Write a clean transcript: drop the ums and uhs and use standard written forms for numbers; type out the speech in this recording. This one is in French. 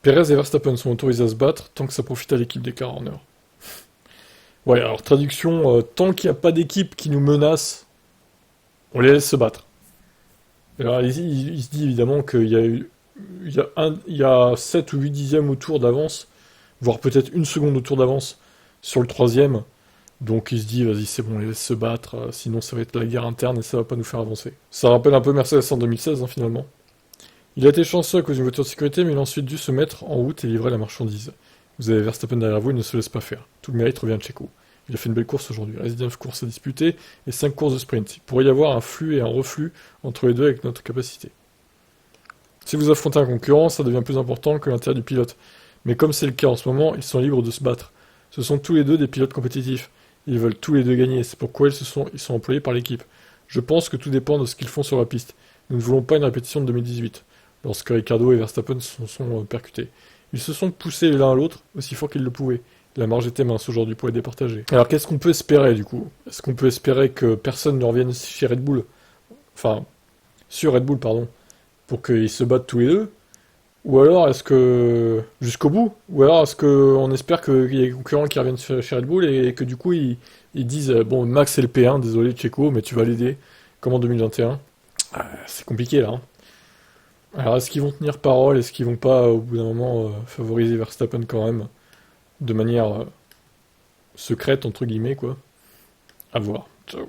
Perez et Verstappen sont autorisés à se battre tant que ça profite à l'équipe des car corners. Ouais, alors traduction, tant qu'il n'y a pas d'équipe qui nous menace, on les laisse se battre. Alors il se dit évidemment qu'il y a eu, il y a 7 ou 8 dixièmes au tour d'avance, voire peut-être une seconde au tour d'avance sur le troisième. Donc il se dit, vas-y, c'est bon, on les laisse se battre, sinon ça va être la guerre interne et ça va pas nous faire avancer. Ça rappelle un peu Mercedes en 2016, hein, finalement. Il a été chanceux à cause d'une voiture de sécurité, mais il a ensuite dû se mettre en route et livrer la marchandise. Vous avez Verstappen derrière vous, il ne se laisse pas faire. Tout le mérite revient de Checo. Il a fait une belle course aujourd'hui. Il reste 19 courses à disputer et 5 courses de sprint. Il pourrait y avoir un flux et un reflux entre les deux avec notre capacité. Si vous affrontez un concurrent, ça devient plus important que l'intérêt du pilote. Mais comme c'est le cas en ce moment, ils sont libres de se battre. Ce sont tous les deux des pilotes compétitifs. Ils veulent tous les deux gagner, c'est pourquoi ils sont employés par l'équipe. Je pense que tout dépend de ce qu'ils font sur la piste. Nous ne voulons pas une répétition de 2018, lorsque Ricardo et Verstappen se sont percutés. Ils se sont poussés l'un à l'autre aussi fort qu'ils le pouvaient. La marge était mince aujourd'hui pour les départager. Alors qu'est-ce qu'on peut espérer du coup? Est-ce qu'on peut espérer que personne ne revienne chez Red Bull? Enfin, sur Red Bull, pardon, pour qu'ils se battent tous les deux? Ou alors est-ce que jusqu'au bout? Ou alors est-ce qu'on espère qu'il y a des concurrents qui reviennent chez Red Bull et que du coup ils disent bon Max c'est le P1, désolé Checo, mais tu vas l'aider comme en 2021. Ah, c'est compliqué là, hein. Alors est-ce qu'ils vont tenir parole? Est-ce qu'ils vont pas au bout d'un moment favoriser Verstappen quand même de manière secrète entre guillemets quoi? À voir. Ciao.